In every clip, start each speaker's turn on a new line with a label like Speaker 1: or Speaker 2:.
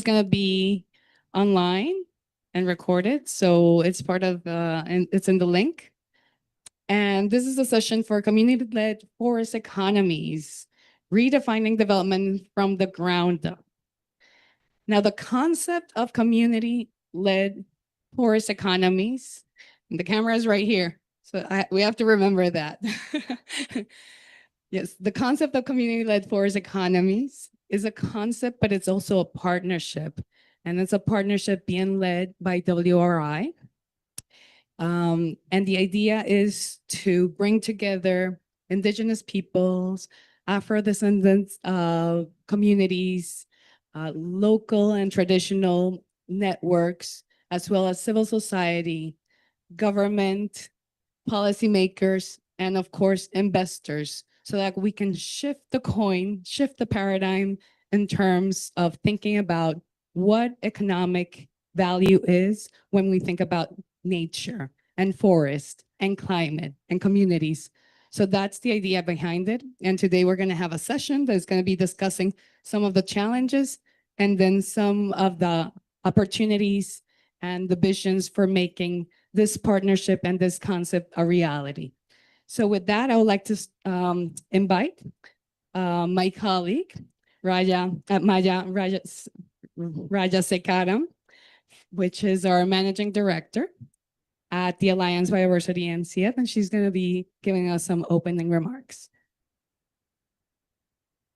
Speaker 1: going to be online and recorded. So it's part of, and it's in the link. And this is a session for community-led forest economies, redefining development from the ground up. Now, the concept of community-led forest economies, and the camera is right here. So we have to remember that. Yes, the concept of community-led forest economies is a concept, but it's also a partnership. And it's a partnership being led by WRI. And the idea is to bring together Indigenous peoples, Afro-descendants communities, local and traditional networks, as well as civil society, government, policymakers, and of course, investors, so that we can shift the coin, shift the paradigm in terms of thinking about what economic value is when we think about nature and forest and climate and communities. So that's the idea behind it. And today we're going to have a session that's going to be discussing some of the challenges and then some of the opportunities and the visions for making this partnership and this concept a reality. So with that, I would like to invite my colleague, Maya Sekaram, which is our managing director at the Alliance Biodiversity NCF, and she's going to be giving us some opening remarks.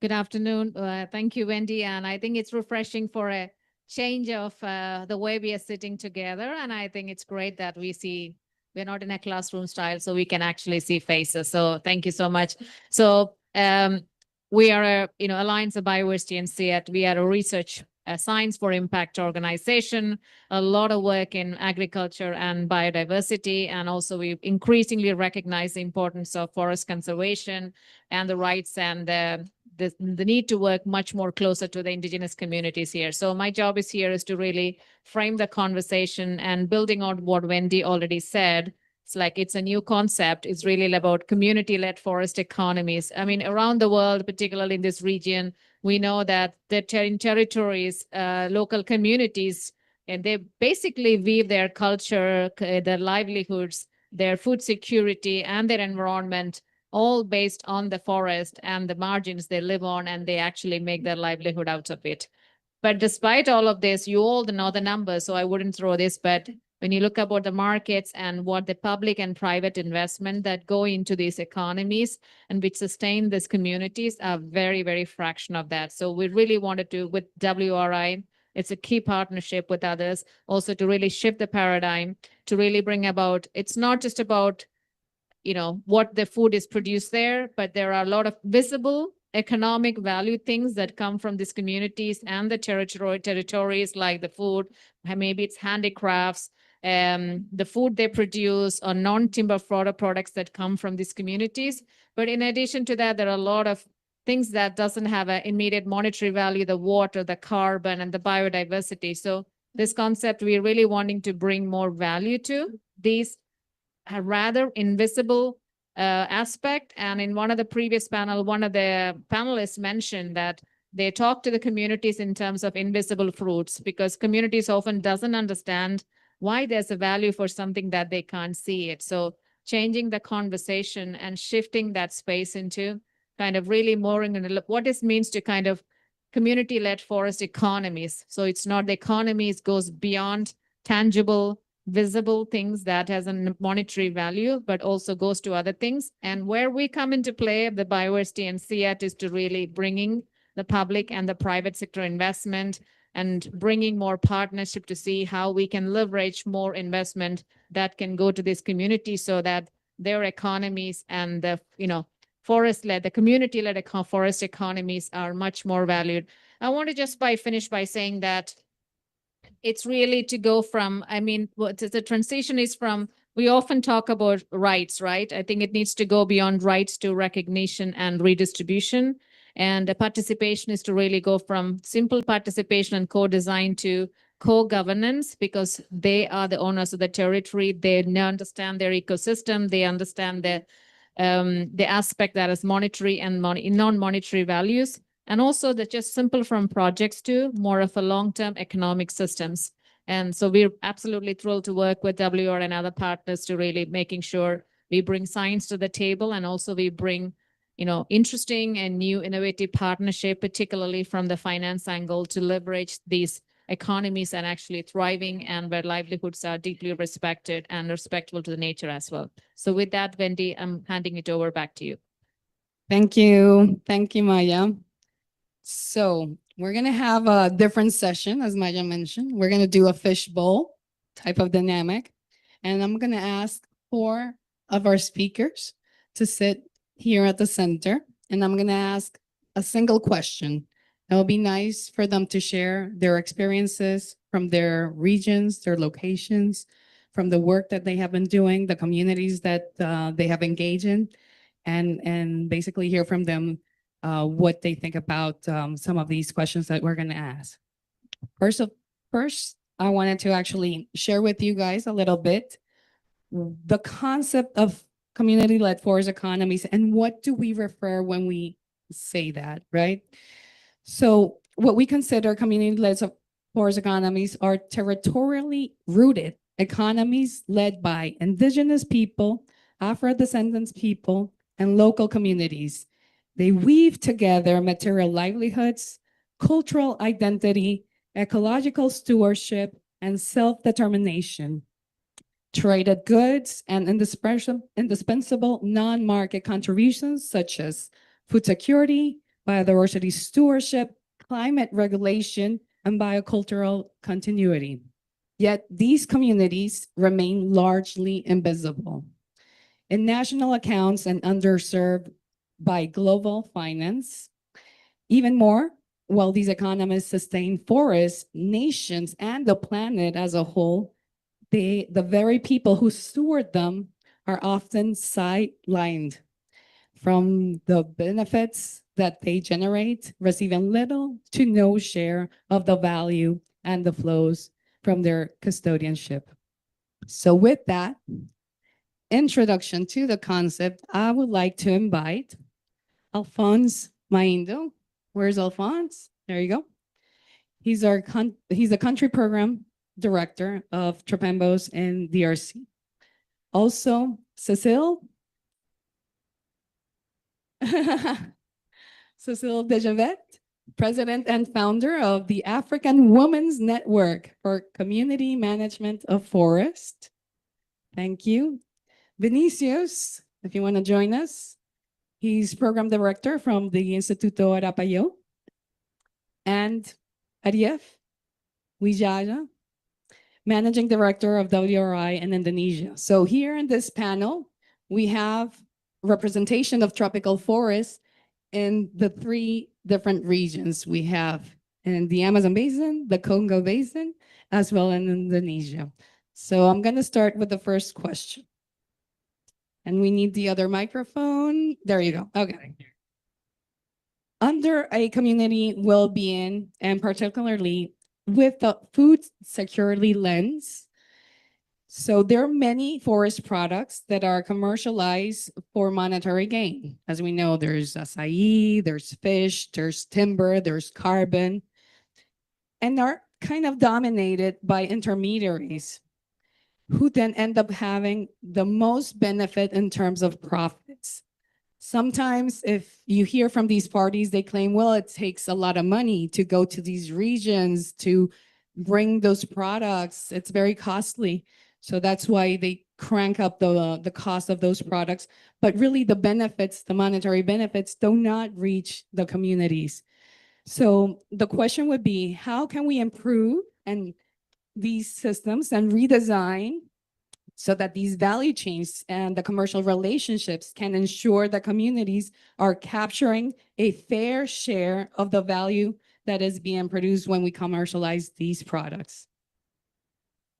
Speaker 2: Good afternoon. Thank you, Wendy. And I think it's refreshing for a change of the way we are sitting together. And I think it's great that we're not in a classroom style, so we can actually see faces. So thank you so much. So we are Alliance of Biodiversity and CEAT. We are a research science for impact organization, a lot of work in agriculture and biodiversity. And also we increasingly recognize the importance of forest conservation and the rights and the need to work much more closer to the indigenous communities here. So my job is to really frame the conversation and building on what Wendy already said. It's like it's a new concept. It's really about community-led forest economies. I mean, around the world, particularly in this region, we know that the territories, local communities, and they basically weave their culture, their livelihoods, their food security, and their environment all based on the forest and the margins they live on, and they actually make their livelihood out of it. But despite all of this, you all know the numbers, so I wouldn't throw this, but when you look about the markets and what the public and private investment that go into these economies and which sustain these communities are very, very fraction of that. So we really wanted to, with WRI, it's a key partnership with others, also to really shift the paradigm, to really bring about, it's not just about what the food is produced there, but there are a lot of visible economic value things that come from these communities and the territories, like the food, maybe it's handicrafts, the food they produce, or non-timber products that come from these communities. But in addition to that, there are a lot of things that doesn't have an immediate monetary value, the water, the carbon, and the biodiversity. So this concept, we're really wanting to bring more value to these rather invisible aspect. And in one of the previous panel, one of the panelists mentioned that they talk to the communities in terms of invisible fruits, because communities often doesn't understand why there's a value for something that they can't see it. So changing the conversation and shifting that space into kind of really more in what this means to kind of community-led forest economies. So it's not the economies goes beyond tangible, visible things that has a monetary value, but also goes to other things. And where we come into play, the biodiversity and CEAT, is to really bringing the public and the private sector investment and bringing more partnership to see how we can leverage more investment that can go to this community so that their economies and the forest-led, the community-led forest economies are much more valued. I want to just finish by saying that it's really to go from, what the transition is from, we often talk about rights, right? I think it needs to go beyond rights to recognition and redistribution. And the participation is to really go from simple participation and co-design to co-governance, because they are the owners of the territory. They understand their ecosystem. They understand the aspect that is monetary and non-monetary values. And also the just simple from projects to more of a long-term economic systems. And so we're absolutely thrilled to work with WR and other partners to really making sure we bring science to the table, and also we bring, interesting and new innovative partnership, particularly from the finance angle, to leverage these economies and actually thriving, and where livelihoods are deeply respected and respectful to the nature as well. So with that, Wendy, I'm handing it over back to you.
Speaker 1: Thank you. Thank you, Maya. So we're going to have a different session, as Maya mentioned. We're going to do a fishbowl type of dynamic. And I'm going to ask 4 of our speakers to sit here at the center. And I'm going to ask a single question. It'll be nice for them to share their experiences from their regions, their locations, from the work that they have been doing, the communities that they have engaged in, and basically hear from them what they think about some of these questions that we're going to ask. First, I wanted to actually share with you guys a little bit the concept of community-led forest economies and what do we refer when we say that, right? So what we consider community-led forest economies are territorially rooted economies led by indigenous people, Afro-descendants people, and local communities. They weave together material livelihoods, cultural identity, ecological stewardship, and self-determination, traded goods, and indispensable non-market contributions such as food security, biodiversity stewardship, climate regulation, and biocultural continuity. Yet these communities remain largely invisible in national accounts and underserved by global finance. Even more, while these economies sustain forests, nations, and the planet as a whole, the very people who steward them are often sidelined from the benefits that they generate, receiving little to no share of the value and the flows from their custodianship. So with that introduction to the concept, I would like to invite Alphonse Maindo. Where's Alphonse? There you go. He's a country program director of Trapembos in DRC. Also, Cecile. Cecile Dejavet, president and founder of the African Women's Network for Community Management of Forest. Thank you. Vinicius, if you want to join us. He's program director from the Instituto Arapayo. And Arief Wijaya, managing director of WRI in Indonesia. So here in this panel, we have representation of tropical forests in the 3 different regions we have in the Amazon Basin, the Congo Basin, as well in Indonesia. So I'm going to start with the first question. And we need the other microphone. There you go. Okay. Under a community well-being, and particularly with the food security lens, so there are many forest products that are commercialized for monetary gain. As we know, there's acai, there's fish, there's timber, there's carbon, and are kind of dominated by intermediaries who then end up having the most benefit in terms of profits. Sometimes if you hear from these parties, they claim, well, it takes a lot of money to go to these regions to bring those products. It's very costly. So that's why they crank up the cost of those products. But really the benefits, the monetary benefits, do not reach the communities. So the question would be, how can we improve these systems and redesign so that these value chains and the commercial relationships can ensure that communities are capturing a fair share of the value that is being produced when we commercialize these products?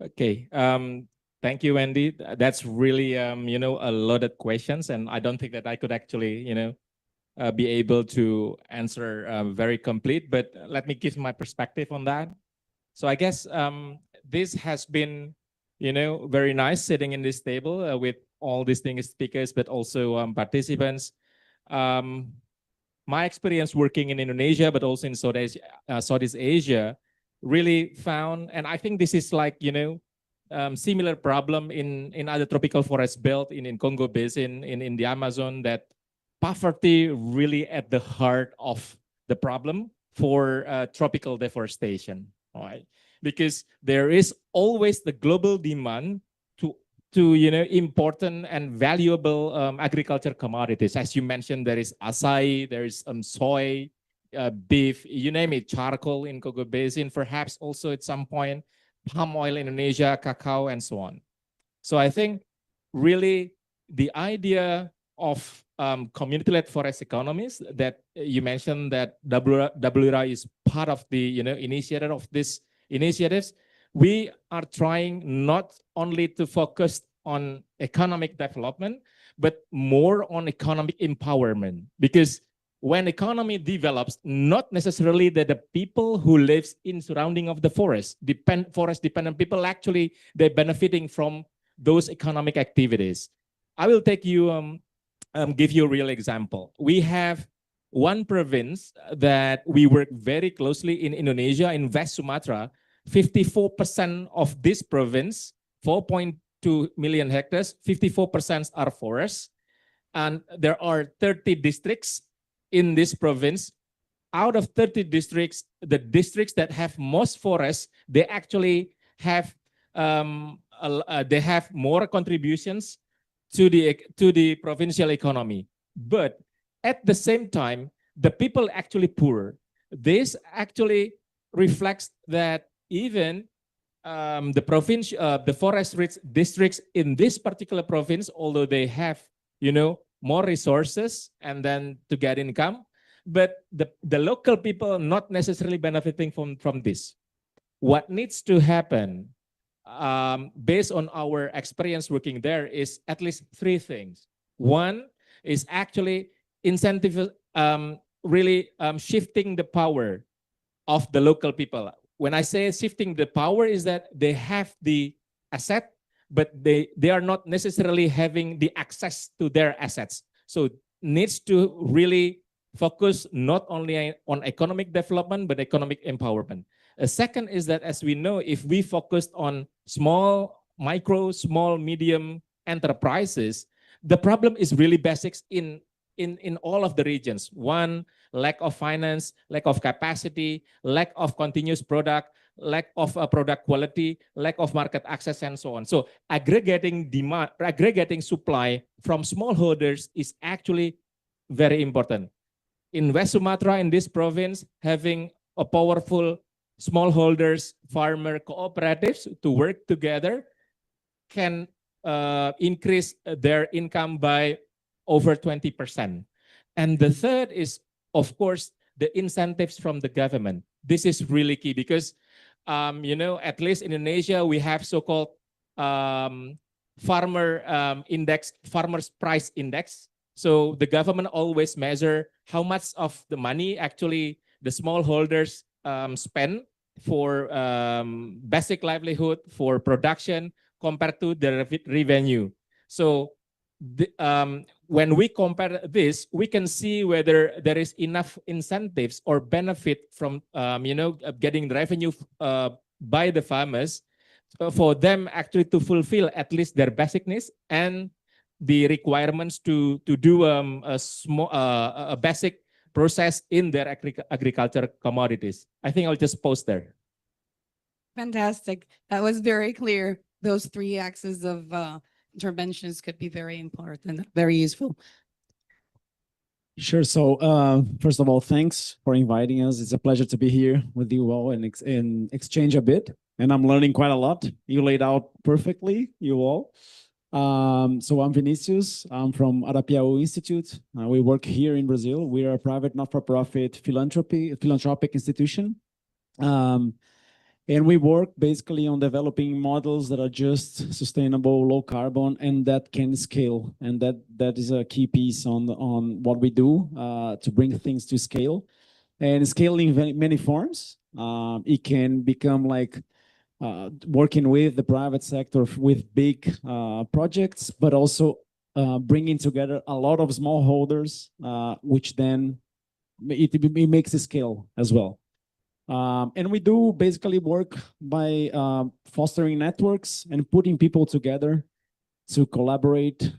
Speaker 3: Okay, thank you, Wendy. That's really, a loaded questions, and I don't think that I could actually, be able to answer very complete, but let me give my perspective on that. So I guess this has been, very nice sitting in this table with all distinguished speakers, but also participants. my experience working in Indonesia, but also in Southeast Asia, really found, and I think this is like, similar problem in other tropical forest belt in Congo Basin, in the Amazon, that poverty really at the heart of the problem for tropical deforestation, all right? Because there is always the global demand to important and valuable agriculture commodities. As you mentioned, there is acai, there is soy, beef, you name it, charcoal in Congo Basin, perhaps also at some point, palm oil in Indonesia, cacao, and so on. So I think really the idea of community-led forest economies that you mentioned, that WRI is part of the initiator of these initiatives, we are trying not only to focus on economic development, but more on economic empowerment. Because when economy develops, not necessarily that the people who lives in surrounding of the forest dependent people, actually they're benefiting from those economic activities. I will take you give you a real example. We have one province that we work very closely in Indonesia, in West Sumatra. 54% of this province, 4.2 million hectares, 54% are forests. And there are 30 districts in this province. Out of 30 districts, the districts that have most forests, they actually have more contributions to the provincial economy. But at the same time, the people actually poor. This actually reflects that even the forest-rich districts in this particular province, although they have, more resources and then to get income, but the local people are not necessarily benefiting from this. What needs to happen, based on our experience working there, is at least three things. One is actually incentive, really shifting the power of the local people. When I say shifting the power, is that they have the asset, but they are not necessarily having the access to their assets. So needs to really focus not only on economic development, but economic empowerment. A second is that, as we know, if we focused on small, medium enterprises, the problem is really basics in all of the regions. One, lack of finance, lack of capacity, lack of continuous product, lack of product quality, lack of market access, and so on. So aggregating demand, aggregating supply from smallholders is actually very important. In West Sumatra, in this province, having a powerful smallholders, farmer cooperatives to work together can increase their income by over 20%. And the third is, of course, the incentives from the government. This is really key because, at least in Indonesia, we have so-called farmers price index. So the government always measure how much of the money actually the smallholders spend for basic livelihood, for production, compared to the revenue. So when we compare this, we can see whether there is enough incentives or benefit from getting revenue by the farmers for them actually to fulfill at least their basic needs and the requirements to do a basic process in their agriculture commodities. I think I'll just pause there.
Speaker 1: Fantastic. That was very clear. Those three axes of interventions could be very important, very useful.
Speaker 4: Sure. So first of all, thanks for inviting us. It's a pleasure to be here with you all and exchange a bit. And I'm learning quite a lot. You laid out perfectly, you all. So I'm Vinicius. I'm from Arapiaú Institute. We work here in Brazil. We are a private not-for-profit philanthropic institution. And we work basically on developing models that are just sustainable, low carbon, and that can scale. And that is a key piece on what we do to bring things to scale. And scaling in many forms. It can become like working with the private sector with big projects, but also bringing together a lot of smallholders, which then it makes a scale as well. And we do basically work by fostering networks and putting people together to collaborate,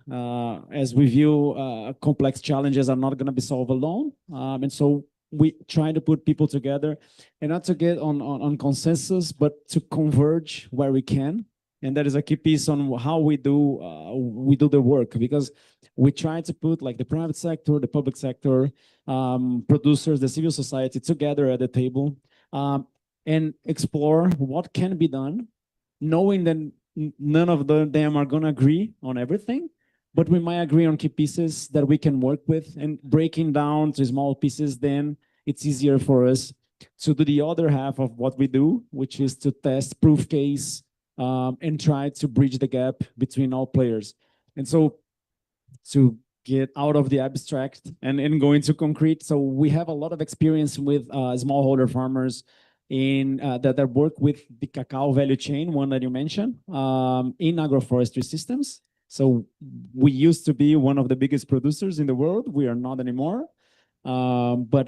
Speaker 4: as we view complex challenges are not going to be solved alone. And so we try to put people together and not to get on consensus, but to converge where we can. And that is a key piece on how we do the work, because we try to put like the private sector, the public sector, producers, the civil society together at the table, and explore what can be done, knowing that none of them are going to agree on everything, but we might agree on key pieces that we can work with, and breaking down to small pieces, then it's easier for us to do the other half of what we do, which is to test proof case, and try to bridge the gap between all players. And so to get out of the abstract and go into concrete, so we have a lot of experience with smallholder farmers in that work with the cacao value chain, one that you mentioned, in agroforestry systems. So we used to be one of the biggest producers in the world. We are not anymore. But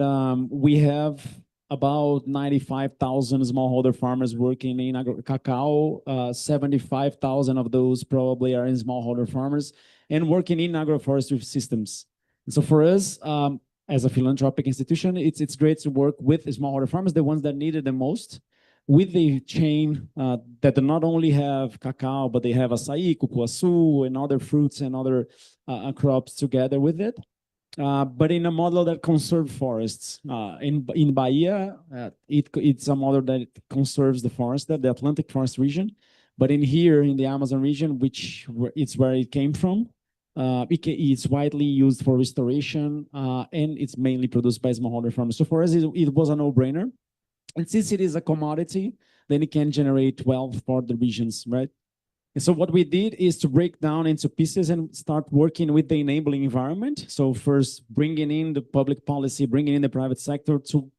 Speaker 4: we have about 95,000 smallholder farmers working in cacao. 75,000 of those probably are in smallholder farmers and working in agroforestry systems. And so for us, as a philanthropic institution, it's great to work with smallholder farmers, the ones that need it the most, with the chain that not only have cacao, but they have açaí, cupuaçu, and other fruits and other crops together with it. But in a model that conserves forests. In Bahia, it's a model that conserves the forest, the Atlantic forest region. But in here, in the Amazon region, which it's where it came from, it's widely used for restoration, and it's mainly produced by smallholder farmers. So for us, it was a no-brainer. And since it is a commodity, then it can generate wealth for the regions, right? And so what we did is to break down into pieces and start working with the enabling environment. So first, bringing in the public policy, bringing in the private sector to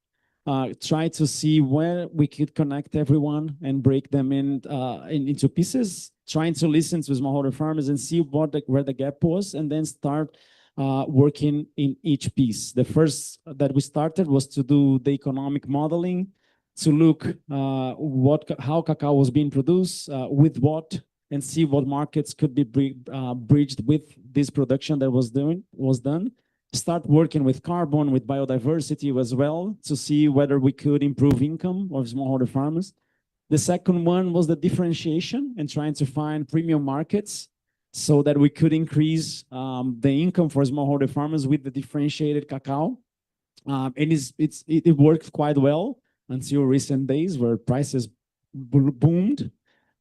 Speaker 4: try to see where we could connect everyone and break them into pieces, trying to listen to smallholder farmers and see where the gap was, and then start working in each piece. The first that we started was to do the economic modeling, to look how cacao was being produced, with what, and see what markets could be bridged with this production that was done. Start working with carbon, with biodiversity as well, to see whether we could improve income of smallholder farmers. The second one was the differentiation and trying to find premium markets so that we could increase the income for smallholder farmers with the differentiated cacao. And it worked quite well until recent days where prices boomed,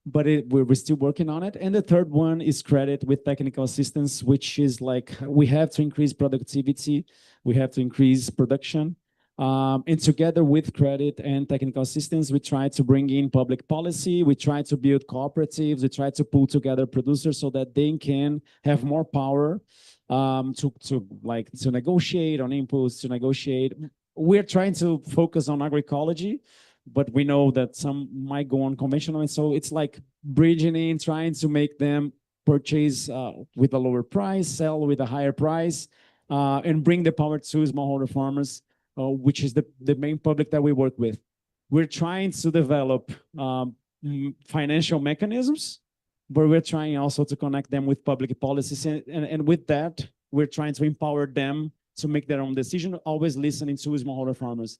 Speaker 4: but we're still working on it. And the third one is credit with technical assistance, which is like, we have to increase productivity, we have to increase production. And together with credit and technical assistance, we try to bring in public policy, we try to build cooperatives, we try to pull together producers so that they can have more power to negotiate on inputs, to negotiate. We're trying to focus on agroecology, but we know that some might go on conventional. And so it's like bridging in, trying to make them purchase with a lower price, sell with a higher price, and bring the power to smallholder farmers, which is the main public that we work with. We're trying to develop financial mechanisms, but we're trying also to connect them with public policies. And with that, we're trying to empower them to make their own decision, always listening to smallholder farmers.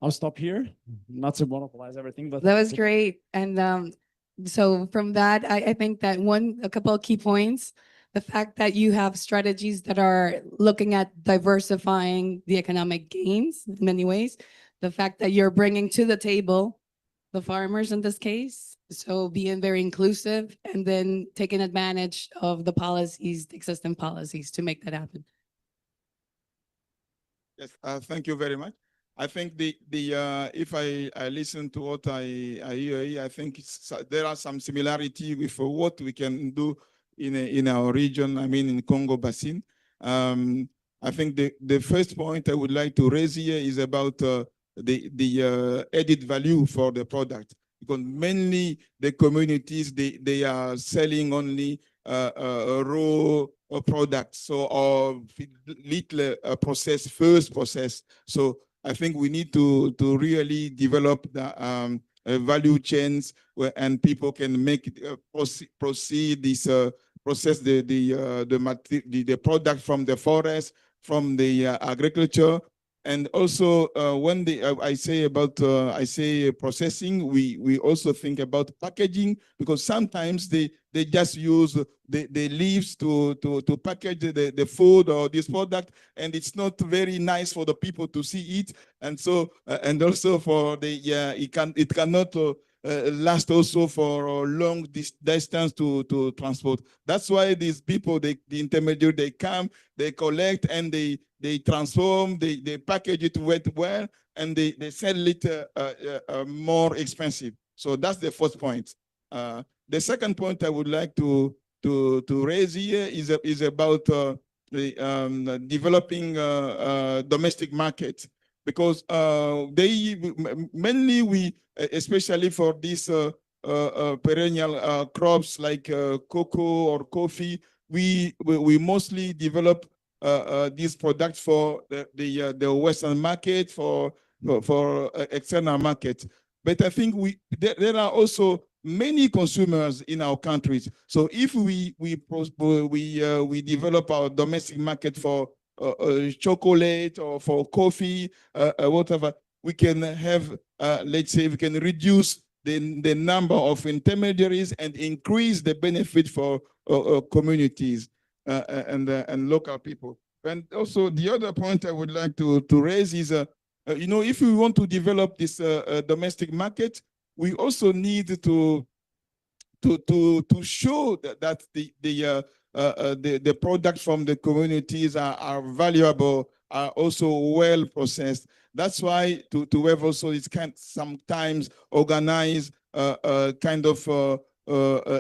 Speaker 4: I'll stop here, not to monopolize everything, but
Speaker 1: that was great. And so from that, I think that a couple of key points, the fact that you have strategies that are looking at diversifying the economic gains in many ways, the fact that you're bringing to the table the farmers in this case, so being very inclusive, and then taking advantage of the policies, the existing policies to make that happen.
Speaker 5: Yes, thank you very much. I think if I listen to what I hear, I think there are some similarity with what we can do in our region. I mean, in Congo Basin. I think the first point I would like to raise here is about the added value for the product, because mainly the communities they are selling only raw products, so or little first process. So I think we need to really develop the value chains and people can make proceed this process the product from the forest, from the agriculture. And also when I say processing, we also think about packaging, because sometimes they just use the leaves to package the food or this product, and it's not very nice for the people to see it. And so and also for the it cannot last also for long distance to transport. That's why these people, the intermediate, they come, they collect, and they transform, they package it well, and they sell it more expensive. So that's the first point. The second point I would like to raise here is about the developing domestic market, because mainly especially for these perennial crops like cocoa or coffee, we mostly develop these products for the Western market, for external market. But I think there are also many consumers in our countries. So if we develop our domestic market for chocolate or for coffee, whatever, we can have, let's say, we can reduce the number of intermediaries and increase the benefit for communities and local people. And also the other point I would like to raise is, if we want to develop this domestic market, we also need to show that the products from the communities are valuable, are also well processed. That's why to have also it can sometimes organize kind of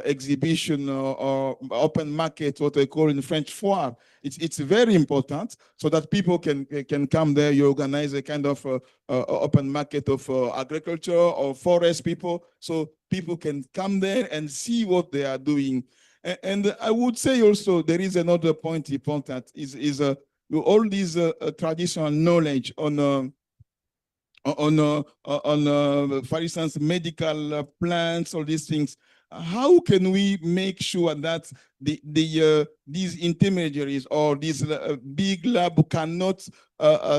Speaker 5: exhibition or open market, what I call in French foire. It's very important so that people can come there. You organize a kind of open market of agriculture or forest people, so people can come there and see what they are doing. And I would say also there is another point important is all these traditional knowledge on for instance, medical plants, all these things. How can we make sure that these intermediaries or these big lab cannot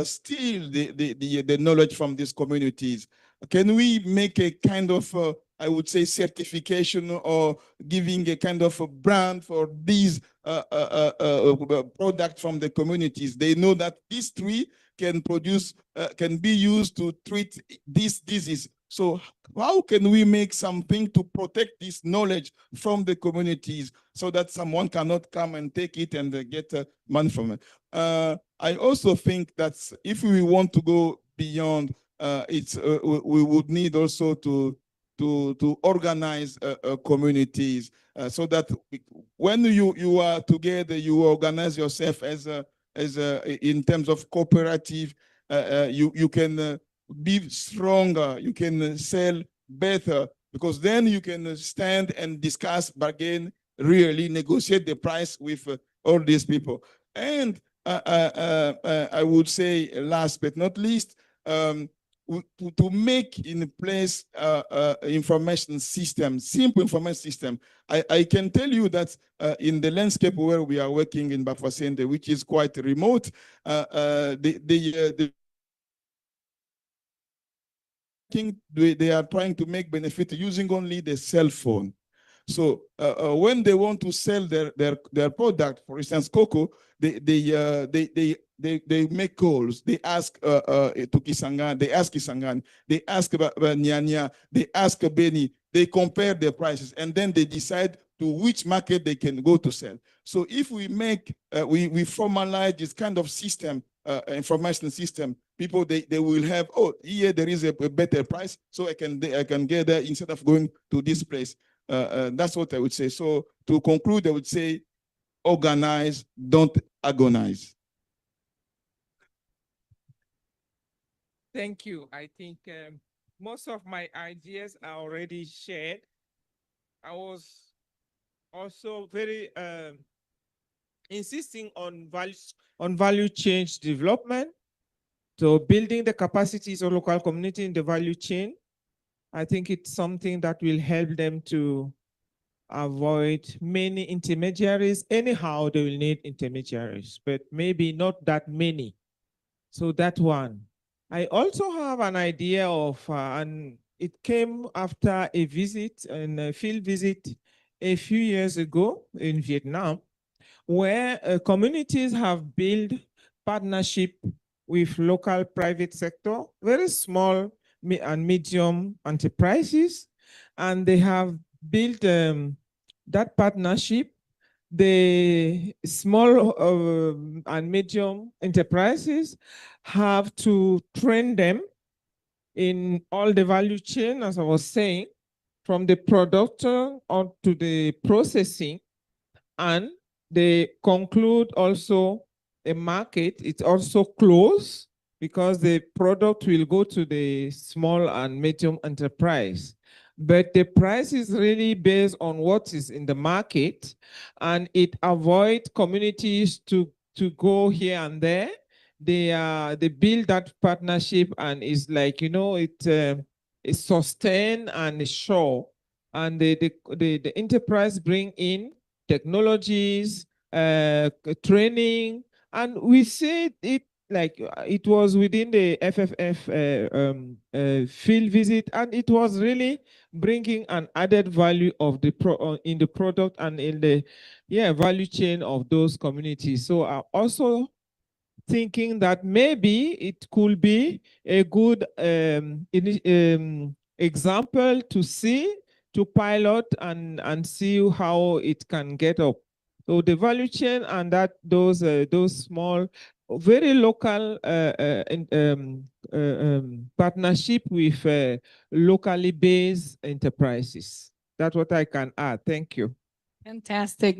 Speaker 5: steal the knowledge from these communities? Can we make a kind of I would say certification or giving a kind of a brand for these products from the communities? They know that these tree can produce, can be used to treat this disease. So how can we make something to protect this knowledge from the communities so that someone cannot come and take it and get money from it? I also think that if we want to go beyond, we would need also to organize communities so that when you are together, you organize yourself as in terms of cooperative, you can be stronger, you can sell better, because then you can stand and discuss, bargain, really negotiate the price with all these people. And I would say, last but not least, to make in place information system, simple information system. I can tell you that in the landscape where we are working in Bafasende, which is quite remote, they are trying to make benefit using only the cell phone. So when they want to sell their product, for instance, cocoa, they make calls. They ask to Kisangani, they ask Kisangani, they ask Nyanya, they ask Beni. They compare their prices, and then they decide to which market they can go to sell. So if we make we formalize this kind of system, information system, people they will have, oh, here there is a better price, so I can get there instead of going to this place. That's what I would say. So to conclude, I would say organize, don't agonize.
Speaker 6: Thank you. I think most of my ideas are already shared. I was also very insisting on value change development. So building the capacities of local community in the value chain, I think it's something that will help them to avoid many intermediaries. Anyhow, they will need intermediaries, but maybe not that many. So that one. I also have an idea of, and it came after a visit, a field visit a few years ago in Vietnam, where communities have built partnership with local private sector, very small and medium enterprises, and they have built that partnership. The small and medium enterprises have to train them in all the value chain, as I was saying, from the production on to the processing, and they conclude also a market. It's also closed because the product will go to the small and medium enterprise. But the price is really based on what is in the market, and it avoids communities to go here and there. They build that partnership, and it's like, you know, it's sustained and it's sure. And the enterprise bring in technologies, training, and we see it like it was within the FFF field visit, and it was really bringing an added value of the in the product and in the value chain of those communities. So I also thinking that maybe it could be a good example to see, to pilot and see how it can get up. So the value chain and that those small, very local partnership with locally based enterprises. That's what I can add. Thank you.
Speaker 1: Fantastic.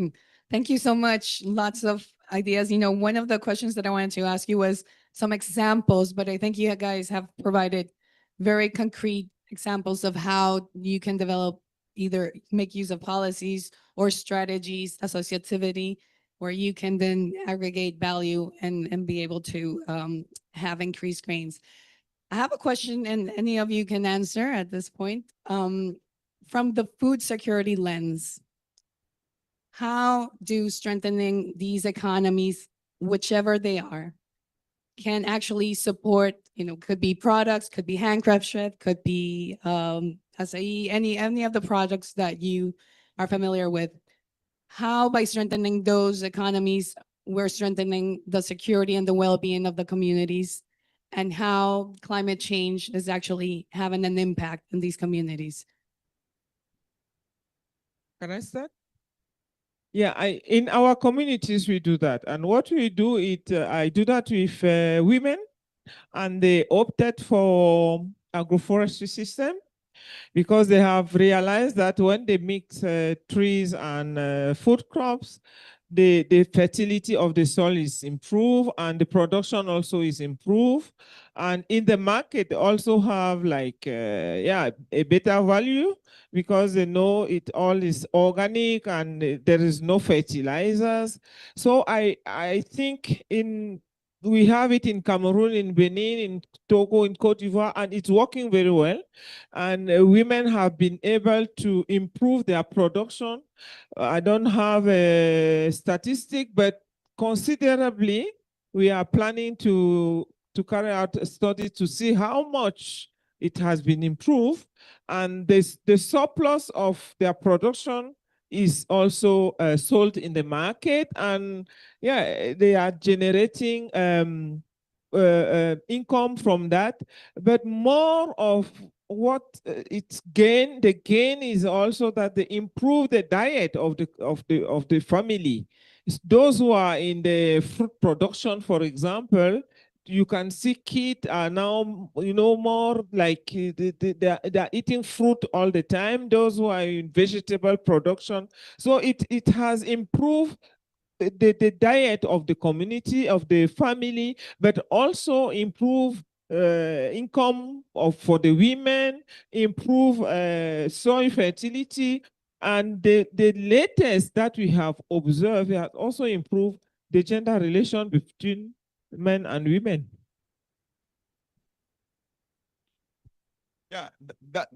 Speaker 1: Thank you so much. Lots of ideas. You know, one of the questions that I wanted to ask you was some examples, but I think you guys have provided very concrete examples of how you can develop, either make use of policies or strategies, associativity, where you can then aggregate value and be able to have increased gains. I have a question, and any of you can answer at this point. From the food security lens, how do strengthening these economies, whichever they are, can actually support, you know, could be products, could be handcraftsmanship, could be acai, any of the projects that you are familiar with. How, by strengthening those economies, we're strengthening the security and the well-being of the communities, and how climate change is actually having an impact in these communities.
Speaker 6: Can I start? Yeah, in our communities, we do that. And what we do, I do that with women, and they opted for agroforestry system because they have realized that when they mix trees and food crops, the fertility of the soil is improved and the production also is improved. And in the market, they also have like, a better value because they know it all is organic and there is no fertilizers. So I think we have it in Cameroon, in Benin, in Togo, in Cote d'Ivoire, and it's working very well. And women have been able to improve their production. I don't have a statistic, but considerably, we are planning to carry out a study to see how much it has been improved. And the surplus of their production is also sold in the market, and they are generating income from that. But more of what the gain is also that they improve the diet of the family. Those who are in the fruit production, for example, you can see kids are now, you know, more like they're eating fruit all the time. Those who are in vegetable production. So it has improved the diet of the community, of the family, but also improve income for the women, improve soil fertility, And the latest that we have observed has also improved the gender relation between men and women.
Speaker 5: Yeah,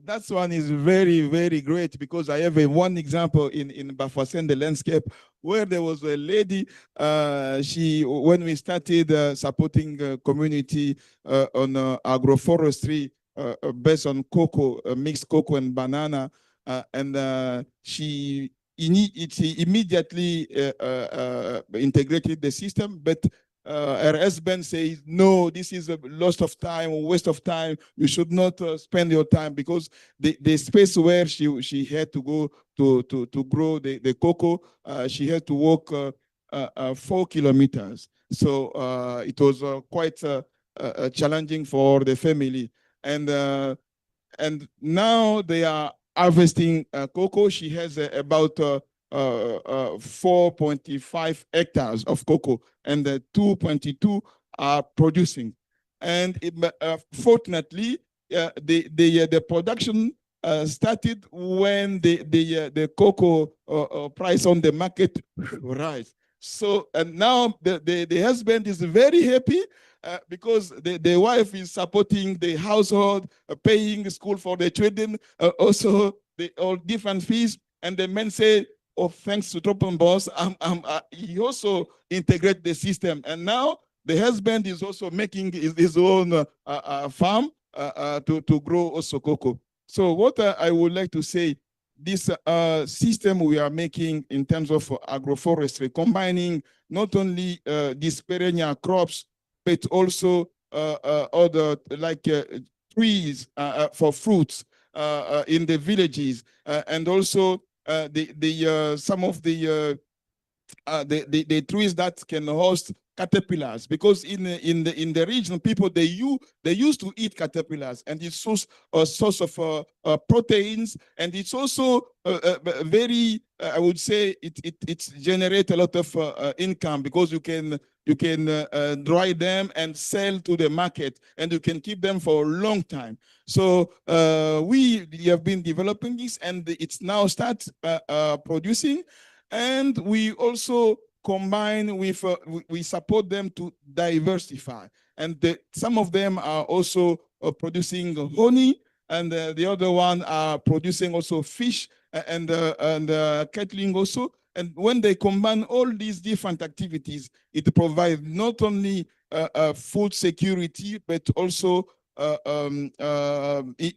Speaker 5: that's one is very, very great, because I have one example in Bafoussam, the landscape, where there was a lady, when we started supporting community on agroforestry based on cocoa, mixed cocoa and banana, she immediately integrated the system, but her husband says, no, this is a loss of time, a waste of time. You should not spend your time, because the space where she had to go to grow the cocoa, she had to walk 4 kilometers. So it was quite challenging for the family. And now they are harvesting cocoa. She has about 4.5 hectares of cocoa, and the 2.2 are producing. And fortunately, the production started when the cocoa price on the market rise. So, and now the husband is very happy because the wife is supporting the household, paying school for the children, also all different fees. And the men say, oh, thanks to Tropon Boss, he also integrate the system. And now the husband is also making his own farm to grow also cocoa. So what I would like to say, this system we are making in terms of agroforestry, combining not only these perennial crops, but also other like trees for fruits in the villages, and also some of the trees that can host caterpillars, because in the region, people they used to eat caterpillars, and it's a source of proteins, and it's also very I would say it generates a lot of income, because you can dry them and sell to the market, and you can keep them for a long time. So we have been developing this, and it's now start producing. And we also combine with, we support them to diversify. And some of them are also producing honey, and the other one are producing also fish and cattle also. And when they combine all these different activities, it provides not only food security, but also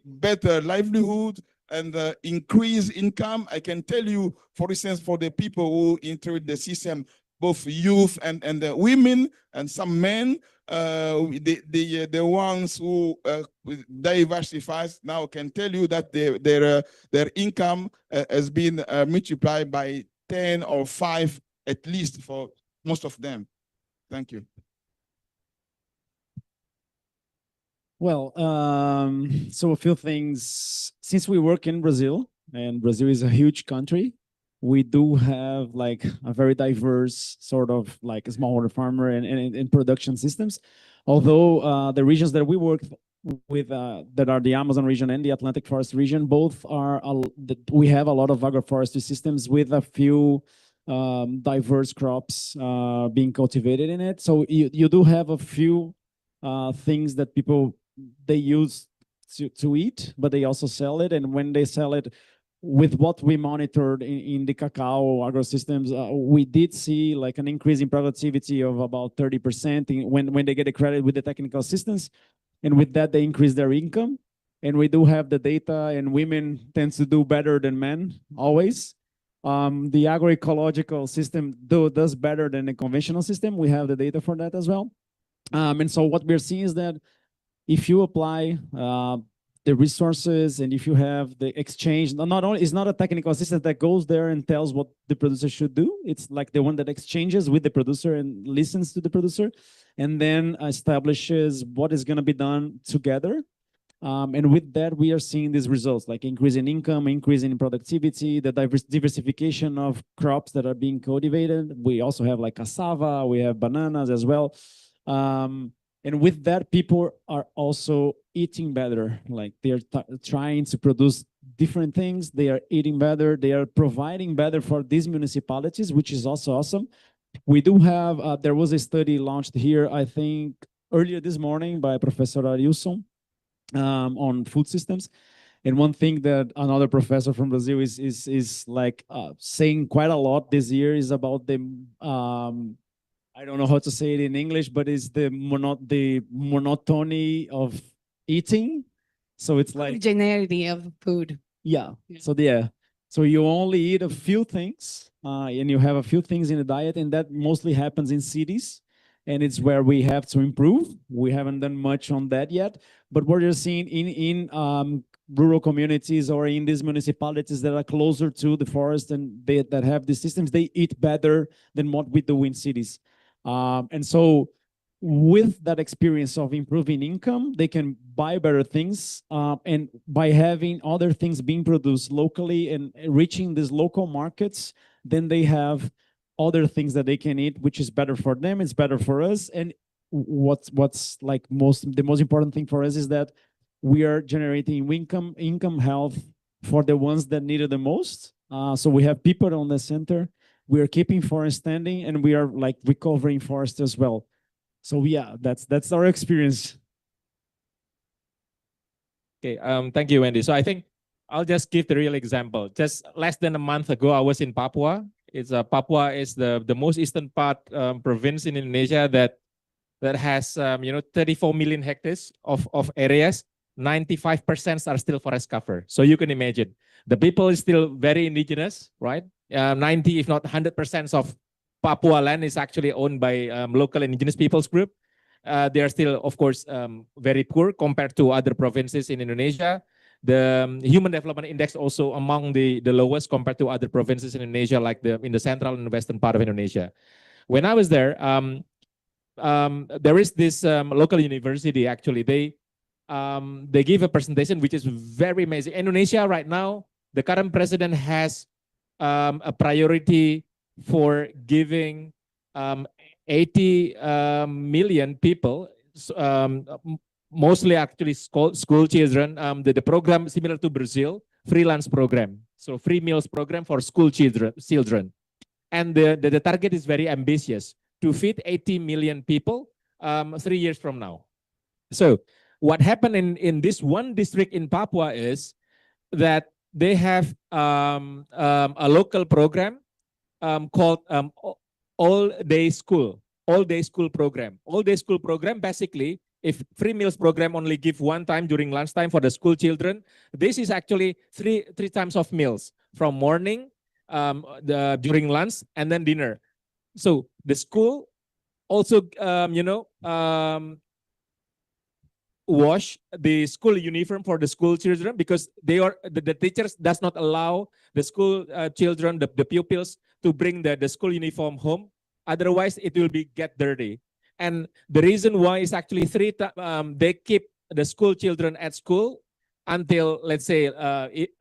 Speaker 5: better livelihood and increase income. I can tell you, for instance, for the people who enter the system, both youth and women and some men, the ones who diversify now can tell you that their income has been multiplied by 10 or 5 at least for most of them. Thank you.
Speaker 4: Well, so a few things. Since we work in Brazil, and Brazil is a huge country, we do have like a very diverse sort of like a smallholder farmer and production systems. Although the regions that we work with that are the Amazon region and the Atlantic Forest region, both are we have a lot of agroforestry systems with a few diverse crops being cultivated in it. So you do have a few things that people they use to eat, but they also sell it. And when they sell it, with what we monitored in the cacao agro systems, we did see like an increase in productivity of about 30% when they get the credit with the technical assistance. And with that, they increase their income. And we do have the data, and women tends to do better than men always. The agroecological system does better than the conventional system. We have the data for that as well. And so what we're seeing is that if you apply the resources, and if you have the exchange, not only it's not a technical assistant that goes there and tells what the producer should do. It's like the one that exchanges with the producer and listens to the producer, and then establishes what is going to be done together. And with that, we are seeing these results, like increase in income, increase in productivity, the diversification of crops that are being cultivated. We also have like cassava, we have bananas as well. And with that, people are also eating better. Like they're trying to produce different things. They are eating better. They are providing better for these municipalities, which is also awesome. We do have, there was a study launched here, I think, earlier this morning by Professor Ariuson on food systems. And one thing that another professor from Brazil is like saying quite a lot this year is about the, I don't know how to say it in English, but it's the monotony of eating. So it's like
Speaker 1: Homogeneity of food.
Speaker 4: yeah.
Speaker 1: Yeah.
Speaker 4: So so you only eat a few things, and you have a few things in the diet, and that mostly happens in cities, and it's where we have to improve. We haven't done much on that yet, but what you're seeing in rural communities or in these municipalities that are closer to the forest and that have these systems, they eat better than what we do in cities, and so with that experience of improving income, they can buy better things. And by having other things being produced locally and reaching these local markets, then they have other things that they can eat, which is better for them, it's better for us. And what's like the most important thing for us is that we are generating income health for the ones that need it the most. So we have people on the center, we are keeping forest standing, and we are like recovering forest as well. So yeah, that's our experience.
Speaker 3: Okay, thank you, Wendy. So I think I'll just give the real example. Just less than a month ago, I was in Papua. Papua is the most eastern part province in Indonesia that has 34 million hectares of areas. 95% are still forest cover. So you can imagine the people is still very indigenous, right? 90, if not 100% of Papua land is actually owned by local indigenous peoples group. They are still, of course, very poor compared to other provinces in Indonesia. The Human Development Index also among the lowest compared to other provinces in Indonesia, like in the central and western part of Indonesia. When I was there, there is this local university. Actually, they give a presentation which is very amazing. Indonesia right now, the current president has a priority for giving 80 million people, mostly actually school children, the program similar to Brazil, free lunch program. So free meals program for school children. And the target is very ambitious, to feed 80 million people 3 years from now. So what happened in this one district in Papua is that they have a local program called all-day school program. All-day school program, basically, if free meals program only give one time during lunchtime for the school children, this is actually three times of meals from morning, during lunch, and then dinner. So the school also, wash the school uniform for the school children, because the teachers does not allow the school children, the pupils, to bring the school uniform home. Otherwise, it will get dirty. And the reason why is actually they keep the school children at school until, let's say,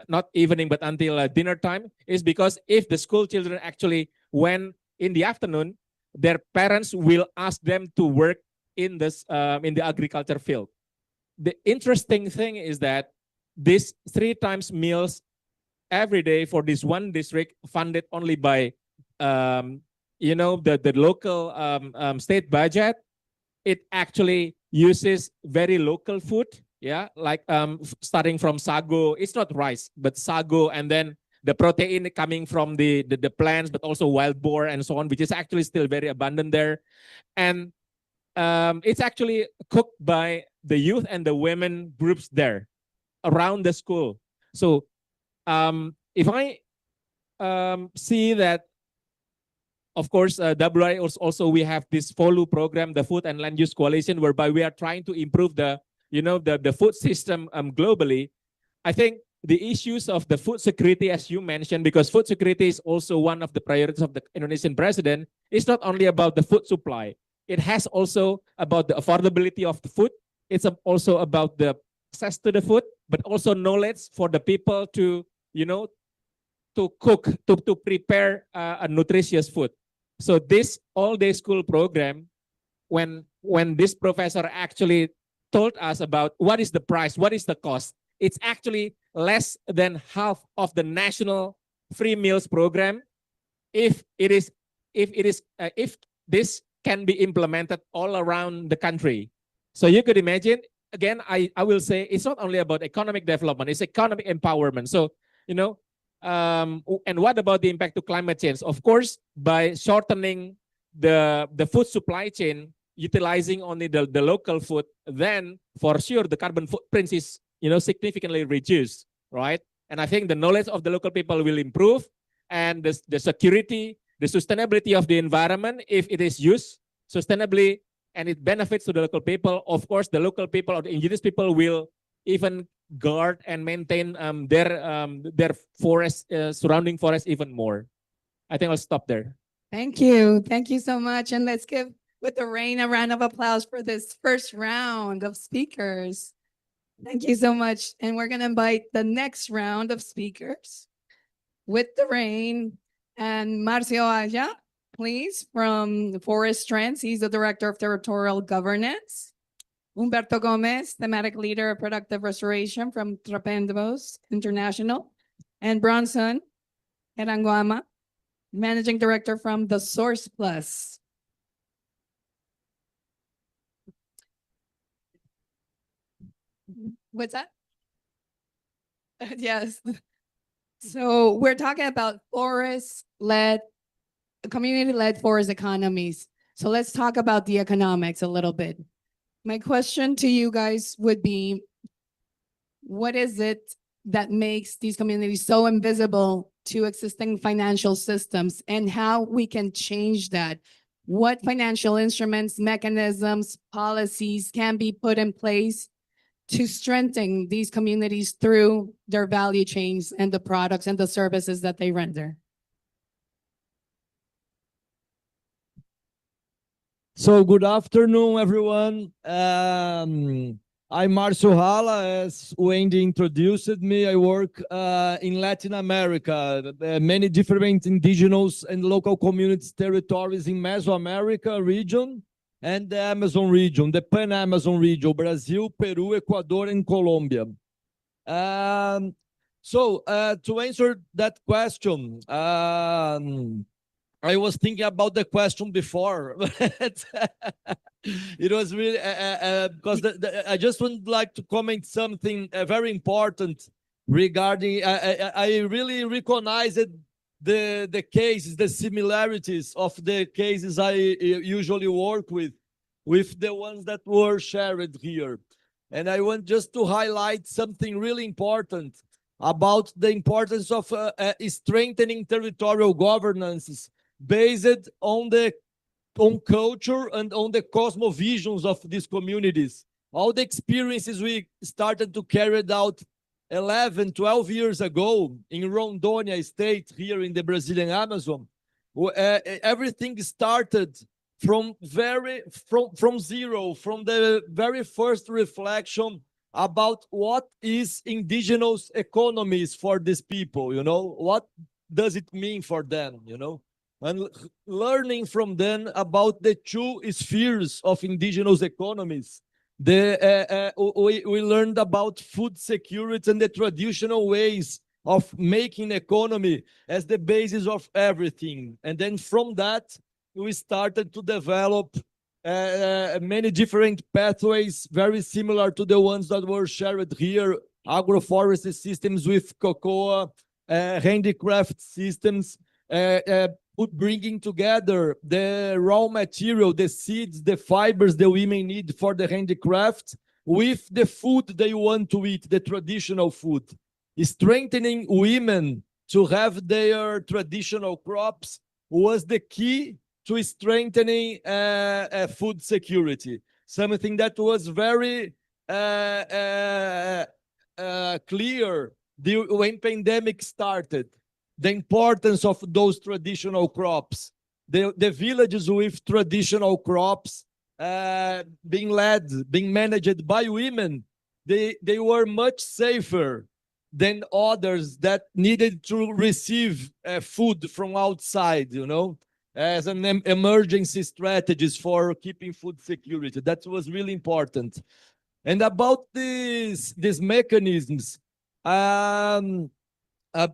Speaker 3: not evening, but until dinner time, is because if the school children actually went in the afternoon, their parents will ask them to work in the agriculture field. The interesting thing is that this 3 times meals every day for this one district, funded only by the local state budget, it actually uses very local food, like starting from sago. It's not rice, but sago, and then the protein coming from the plants, but also wild boar and so on, which is actually still very abundant there. And it's actually cooked by the youth and the women groups there around the school. So if I see that, of course, WRI also we have this FOLU program, the Food and Land Use Coalition, whereby we are trying to improve the food system globally. I think the issues of the food security, as you mentioned, because food security is also one of the priorities of the Indonesian president, is not only about the food supply. It has also about the affordability of the food. It's also about the access to the food, but also knowledge for the people to cook, to prepare a nutritious food. So this all-day school program, when this professor actually told us about what is the price, what is the cost, it's actually less than half of the national free meals program if this can be implemented all around the country. So you could imagine, again, I will say it's not only about economic development, it's economic empowerment. So, you know, and what about the impact to climate change? Of course, by shortening the food supply chain, utilizing only the local food, then for sure the carbon footprint is, you know, significantly reduced, right? And I think the knowledge of the local people will improve, and the security, the sustainability of the environment, if it is used sustainably and it benefits to the local people, of course, the local people or the indigenous people will even guard and maintain their forest, surrounding forest even more. I think I'll stop there.
Speaker 1: Thank you. Thank you so much. And let's give, with the rain, a round of applause for this first round of speakers. Thank you so much. And we're going to invite the next round of speakers with the rain. And Marcio Aya, please, from Forest Trends. He's the Director of Territorial Governance. Humberto Gomez, Thematic Leader of Productive Restoration from Trapendros International. And Bronson Eranguama, Managing Director from The Source Plus. What's that? Yes. So we're talking about forest-led, community-led forest economies. So let's talk about the economics a little bit. My question to you guys would be, what is it that makes these communities so invisible to existing financial systems, and how we can change that? What financial instruments, mechanisms, policies can be put in place to strengthen these communities through their value chains and the products and the services that they render?
Speaker 7: So good afternoon, everyone. I'm Marcio Hala. As Wendy introduced me, I work in Latin America, many different indigenous and local communities territories in Mesoamerica region and the Amazon region, the Pan-Amazon region, Brazil, Peru, Ecuador, and Colombia. So to answer that question, I was thinking about the question before. It was really because I just would like to comment something very important regarding. I really recognized the cases, the similarities of the cases I usually work with the ones that were shared here, and I want just to highlight something really important about the importance of strengthening territorial governances based on culture and on the cosmovisions of these communities. All the experiences we started to carry out 11, 12 years ago in Rondônia state here in the Brazilian Amazon, everything started from zero, from the very first reflection about what is indigenous economies for these people, you know, what does it mean for them, you know? And learning from them about the two spheres of indigenous economies. We learned about food security and the traditional ways of making economy as the basis of everything. And then from that, we started to develop many different pathways, very similar to the ones that were shared here, agroforestry systems with cocoa, handicraft systems, bringing together the raw material, the seeds, the fibers the women need for the handicraft with the food they want to eat, the traditional food. Strengthening women to have their traditional crops was the key to strengthening food security. Something that was very clear when pandemic started. The importance of those traditional crops, the villages with traditional crops being managed by women, they were much safer than others that needed to receive food from outside, you know, as an emergency strategies for keeping food security. That was really important. And about these mechanisms,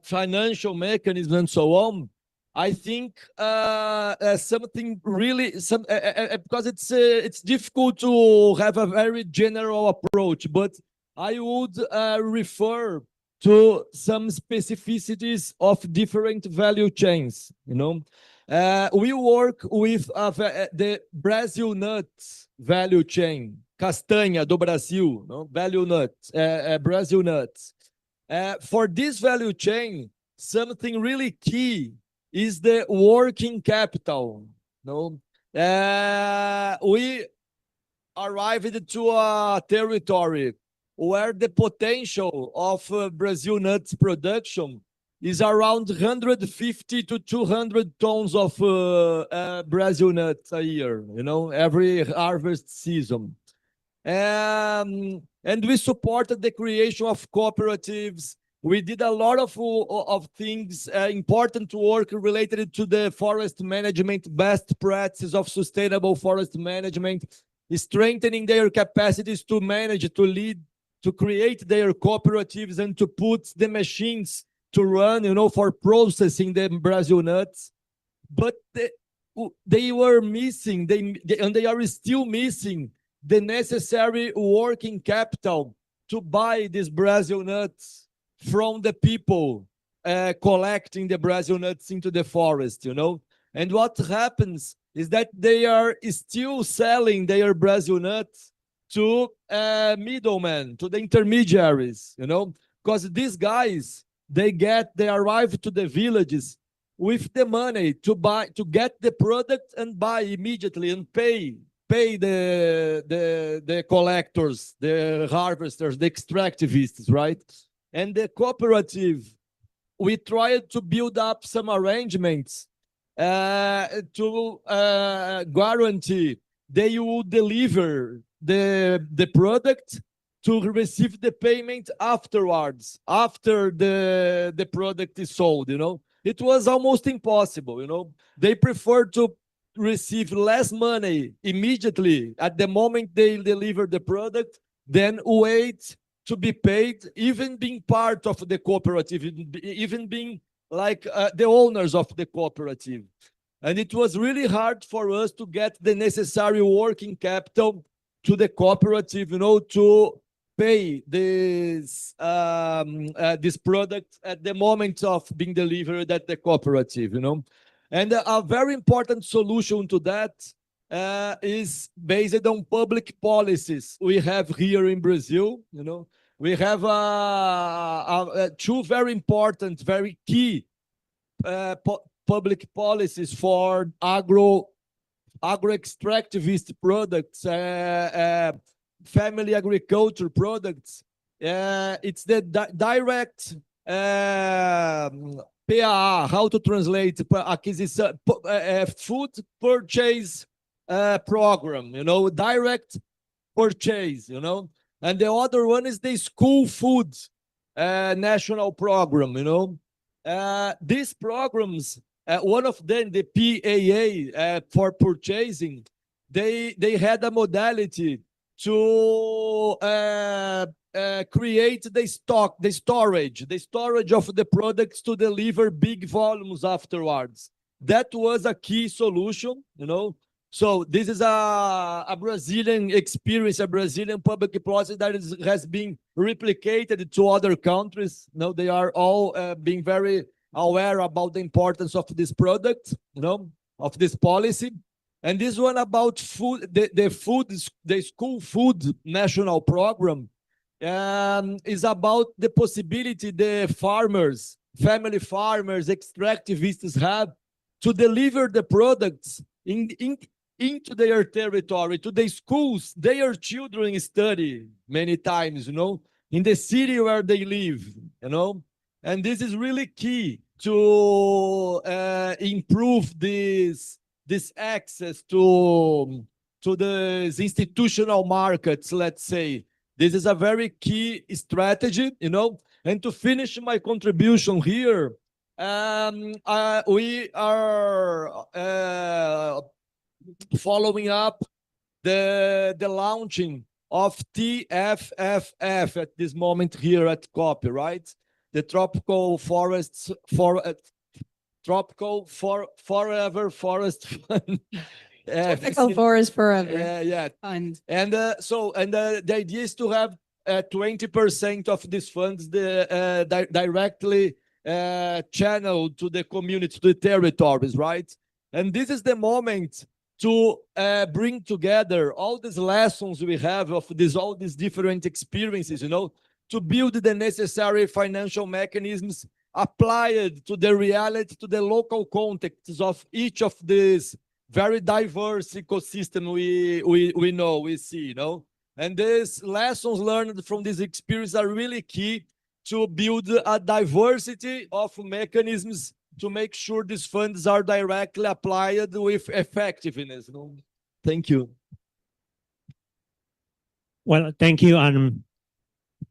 Speaker 7: financial mechanisms and so on, I think something really because it's difficult to have a very general approach, but I would refer to some specificities of different value chains. We work with the Brazil nuts value chain, castanha do Brasil, value nuts, Brazil nuts. For this value chain, something really key is the working capital. We arrived to a territory where the potential of Brazil nuts production is around 150 to 200 tons of Brazil nuts a year, every harvest season. And we supported the creation of cooperatives. We did a lot of things, important work related to the forest management, best practices of sustainable forest management, strengthening their capacities to manage, to lead, to create their cooperatives and to put the machines to run, for processing the Brazil nuts. But they were missing, and they are still missing the necessary working capital to buy these Brazil nuts from the people collecting the Brazil nuts into the forest, And what happens is that they are still selling their Brazil nuts to middlemen, to the intermediaries, because these guys, they arrive to the villages with the money to get the product and buy immediately and pay the collectors, the harvesters, the extractivists, right? And the cooperative, we tried to build up some arrangements to guarantee they will deliver the product to receive the payment afterwards, after the product is sold, It was almost impossible, They prefer to receive less money immediately at the moment they deliver the product than wait to be paid, even being part of the cooperative, even being like the owners of the cooperative. And it was really hard for us to get the necessary working capital to the cooperative, to pay this product at the moment of being delivered at the cooperative, And a very important solution to that is based on public policies we have here in Brazil. We have two very important, very key public policies for agro-extractivist products, family agriculture products. It's the direct PAA, how to translate acquisition, food purchase program, direct purchase, And the other one is the school food national program, These programs, one of them, the PAA for purchasing, they had a modality to create the storage of the products to deliver big volumes afterwards. That was a key solution, So this is a Brazilian experience, a Brazilian public policy that has been replicated to other countries. They are all being very aware about the importance of this product, of this policy. And this one about food, the school food national program is about the possibility the farmers, family farmers, extractivists have to deliver the products into their territory, to the schools their children study many times, in the city where they live, And this is really key to improve this access to the institutional markets, let's say. This is a very key strategy, And to finish my contribution here, we are following up the launching of TFFF at this moment here at COP, right? The Tropical Forests Forever Forest Fund.
Speaker 1: Tropical Forest Forever
Speaker 7: Yeah.
Speaker 1: Fund.
Speaker 7: And the idea is to have 20% of these funds directly channeled to the community, to the territories, right? And this is the moment to bring together all these lessons we have of all these different experiences, to build the necessary financial mechanisms applied to the reality, to the local contexts of each of these very diverse ecosystem we see, And these lessons learned from this experience are really key to build a diversity of mechanisms to make sure these funds are directly applied with effectiveness. Thank you.
Speaker 8: Well, thank you. And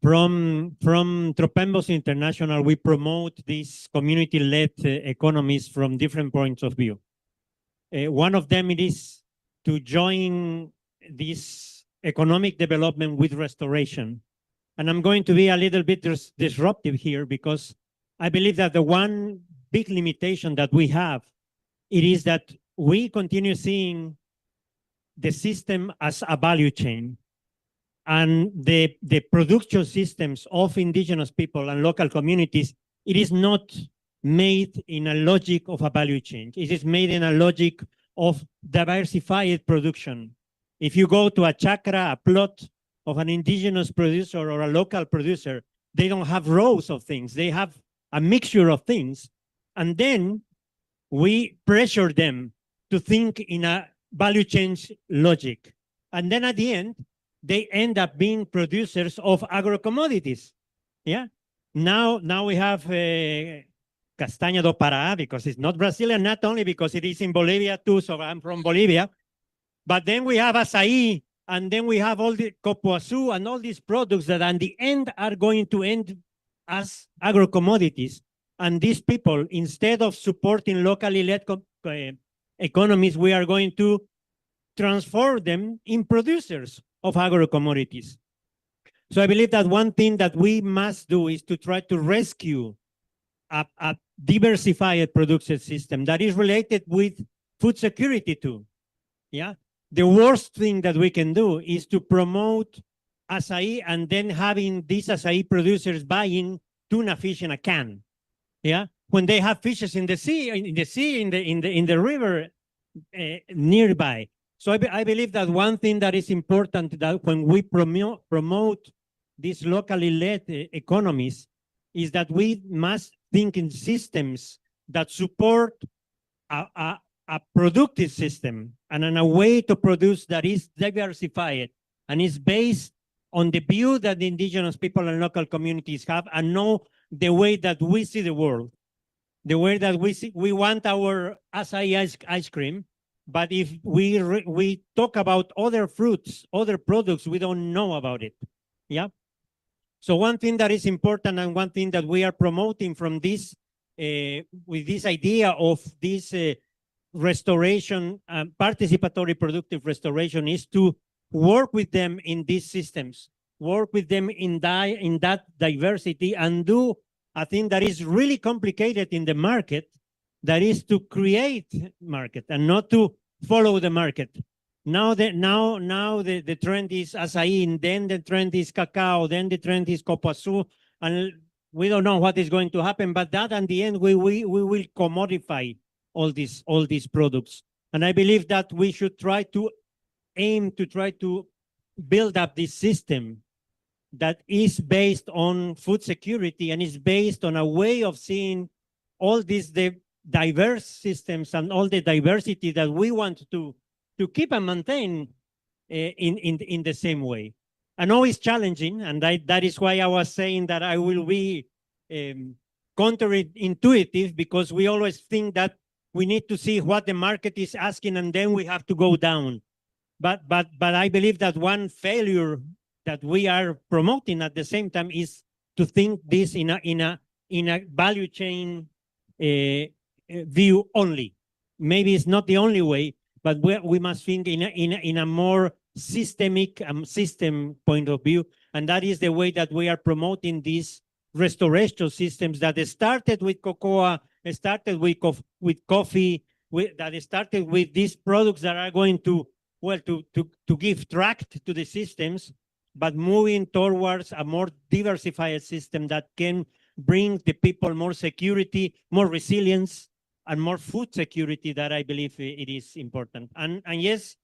Speaker 8: from Tropembos International, we promote these community-led economies from different points of view. One of them is to join this economic development with restoration. And I'm going to be a little bit disruptive here because I believe that the one big limitation that we have, it is that we continue seeing the system as a value chain. And the production systems of indigenous people and local communities, it is not made in a logic of a value chain. It is made in a logic of diversified production. If you go to a chakra, a plot of an indigenous producer or a local producer, they don't have rows of things. They have a mixture of things. And then we pressure them to think in a value chain logic. And then at the end, they end up being producers of agro-commodities. Yeah. Now we have Castaña do Pará, because it's not Brazilian, not only because it is in Bolivia too, so I'm from Bolivia. But then we have acai, and then we have all the copoaçu and all these products that at the end are going to end as agro-commodities. And these people, instead of supporting locally led economies, we are going to transform them in producers of agro-commodities. So I believe that one thing that we must do is to try to rescue a diversified production system that is related with food security too. Yeah. The worst thing that we can do is to promote acai and then having these acai producers buying tuna fish in a can. Yeah. When they have fishes in the sea, in the river nearby. So I believe that one thing that is important that when we promote these locally led economies is that we must think in systems that support a productive system and in a way to produce that is diversified and is based on the view that the indigenous people and local communities have and know the way that we see the world. The way that we want our acai ice cream, but if we talk about other fruits, other products, we don't know about it. Yeah. So one thing that is important and one thing that we are promoting from this, with this idea of this restoration, participatory productive restoration, is to work with them in these systems, work with them in that diversity and do a thing that is really complicated in the market, that is to create market and not to follow the market. Now the trend is acai, and then the trend is cacao, then the trend is copoaçu, and we don't know what is going to happen, but that at the end we will commodify all these products. And I believe that we should try to aim to try to build up this system that is based on food security and is based on a way of seeing all these diverse systems and all the diversity that we want to keep and maintain in the same way. I know it's challenging, and that is why I was saying that I will be counterintuitive, because we always think that we need to see what the market is asking and then we have to go down. But I believe that one failure that we are promoting at the same time is to think this in a value chain view only. Maybe it's not the only way, but we must think in a more systemic system point of view. And that is the way that we are promoting these restoration systems that started with cocoa, started with coffee, that started with these products that are going to, well, to give tract to the systems, but moving towards a more diversified system that can bring the people more security, more resilience, and more food security, that I believe it is important. And yes,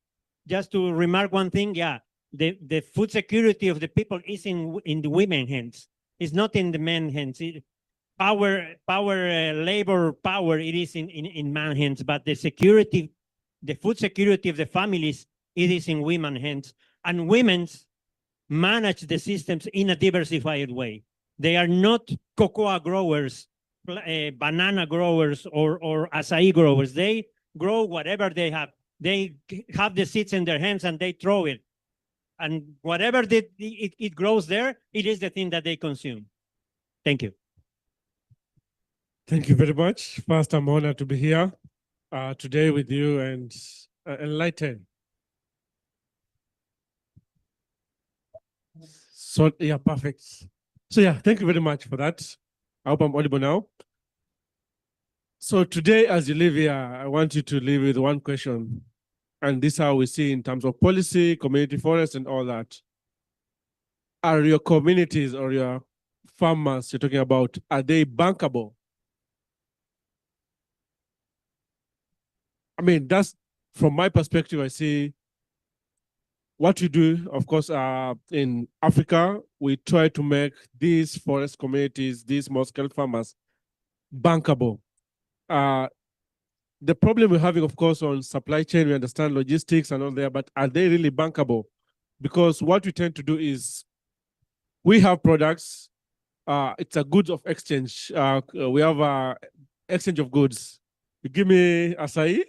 Speaker 8: just to remark one thing, yeah, the food security of the people is in the women's hands. It's not in the men's hands. Labor power, it is in man's hands, but the security, the food security of the families, it is in women's hands. And women's manage the systems in a diversified way. They are not cocoa growers, banana growers, or acai growers. They grow whatever they have. They have the seeds in their hands and they throw it. And whatever it grows there, it is the thing that they consume. Thank you.
Speaker 9: Thank you very much. First, I'm honored to be here today with you and enlightened. So, yeah, perfect. So, yeah, thank you very much for that. I hope I'm audible now. So today, as you live here, I want you to leave with one question. And this is how we see in terms of policy, community forest, and all that. Are your communities or your farmers you're talking about, are they bankable? I mean, that's from my perspective, I see what we do, of course, in Africa, we try to make these forest communities, these small-scale farmers, bankable. The problem we're having, of course, on supply chain, we understand logistics and all there, but are they really bankable? Because what we tend to do is we have products, it's a goods of exchange. We have a exchange of goods. You give me acai,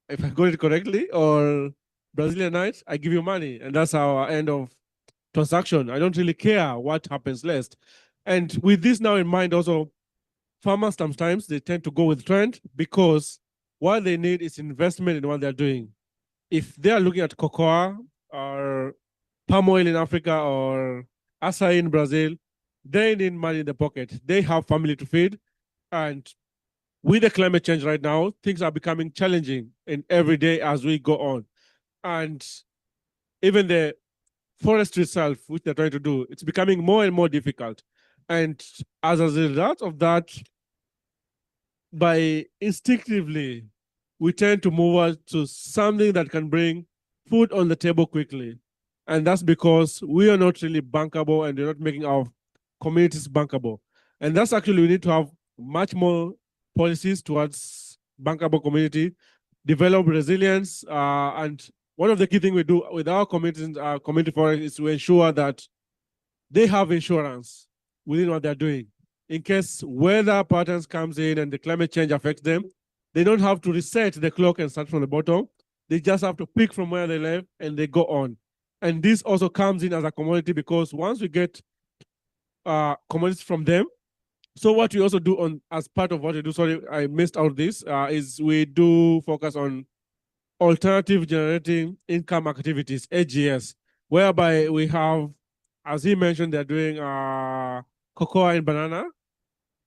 Speaker 9: if I got it correctly, or Brazilian night, I give you money. And that's our end of transaction. I don't really care what happens next. And with this now in mind also, farmers sometimes, they tend to go with trend because what they need is investment in what they're doing. If they're looking at cocoa or palm oil in Africa or acai in Brazil, they need money in the pocket. They have family to feed. And with the climate change right now, things are becoming challenging in every day as we go on. And even the forestry itself, which they're trying to do, it's becoming more and more difficult. And as a result of that, by instinctively, we tend to move on to something that can bring food on the table quickly. And that's because we are not really bankable and we're not making our communities bankable. And that's actually, we need to have much more policies towards bankable community, develop resilience. And one of the key things we do with our communities, community forest, is to ensure that they have insurance within what they're doing. In case weather patterns comes in and the climate change affects them, they don't have to reset the clock and start from the bottom. They just have to pick from where they left and they go on. And this also comes in as a commodity because once we get commodities from them, so what we also do on as part of what we do, sorry, I missed out this, is we do focus on alternative generating income activities, AGS, whereby we have, as he mentioned, they're doing cocoa and banana.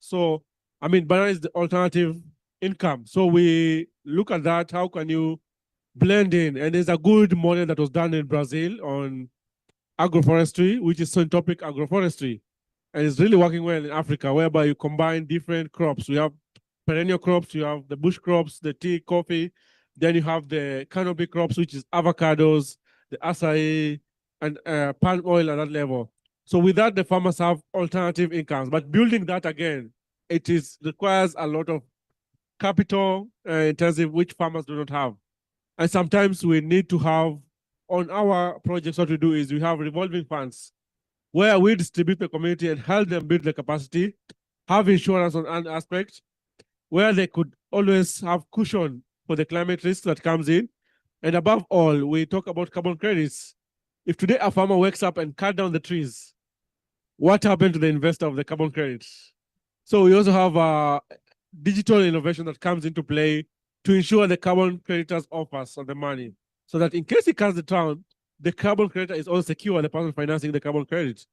Speaker 9: So, I mean, banana is the alternative income. So we look at that, how can you blend in? And there's a good model that was done in Brazil on agroforestry, which is syntopic agroforestry. And it's really working well in Africa, whereby you combine different crops. We have perennial crops, you have the bush crops, the tea, coffee, then you have the canopy crops, which is avocados, the acai, and palm oil at that level. So with that, the farmers have alternative incomes. But building that again, requires a lot of capital intensive, which farmers do not have. And sometimes we need to have, on our projects, what we do is we have revolving funds where we distribute the community and help them build the capacity, have insurance on an aspect, where they could always have cushion for the climate risk that comes in. And above all, we talk about carbon credits. If today a farmer wakes up and cut down the trees, what happened to the investor of the carbon credits? So we also have digital innovation that comes into play to ensure the carbon creditors offers on the money, so that in case he cuts the town, the carbon credit is also secure, the person financing the carbon credit.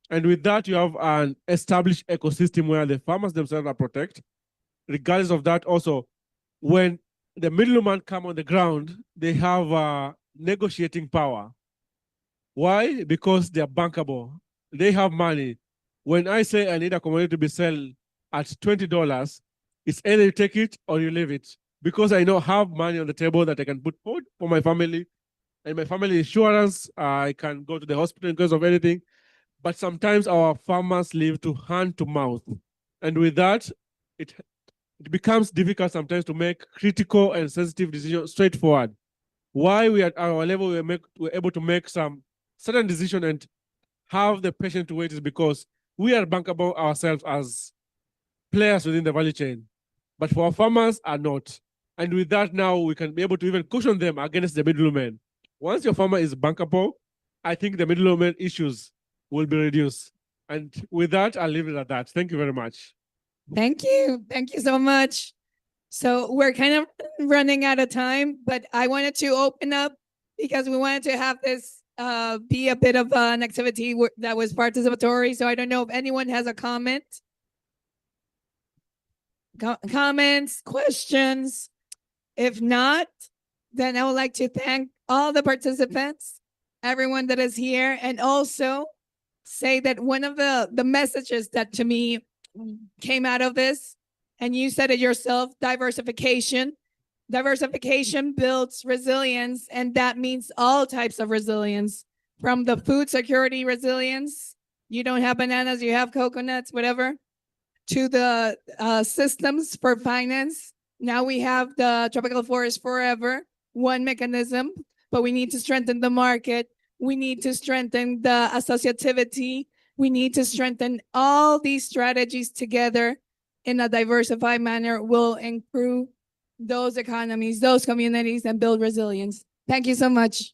Speaker 9: And with that, you have an established ecosystem where the farmers themselves are protected. Regardless of that, also, when the middleman come on the ground, they have negotiating power. Why? Because they are bankable. They have money. When I say I need a commodity to be sold at $20, it's either you take it or you leave it. Because I have money on the table that I can put food for my family and my family insurance. I can go to the hospital in case of anything. But sometimes our farmers live to hand to mouth. And with that, it becomes difficult sometimes to make critical and sensitive decisions straightforward. Why we at our level we're able to make some certain decision and have the patience to wait is because we are bankable ourselves as players within the value chain. But for our farmers are not. And with that now we can be able to even cushion them against the middlemen. Once your farmer is bankable, I think the middleman issues will be reduced. And with that, I'll leave it at that. Thank you very much.
Speaker 10: Thank you. Thank you so much. So we're kind of running out of time, but I wanted to open up because we wanted to have this be a bit of an activity that was participatory. So I don't know if anyone has a comment. Comments, questions. If not, then I would like to thank all the participants, everyone that is here, and also say that one of the messages that to me came out of this, and you said it yourself, diversification. Diversification builds resilience, and that means all types of resilience, from the food security resilience, you don't have bananas, you have coconuts, whatever, to the systems for finance. Now we have the Tropical Forest Forever, one mechanism, but we need to strengthen the market. We need to strengthen the associativity. We need to strengthen all these strategies together in a diversified manner will improve those economies, those communities, and build resilience. Thank you so much.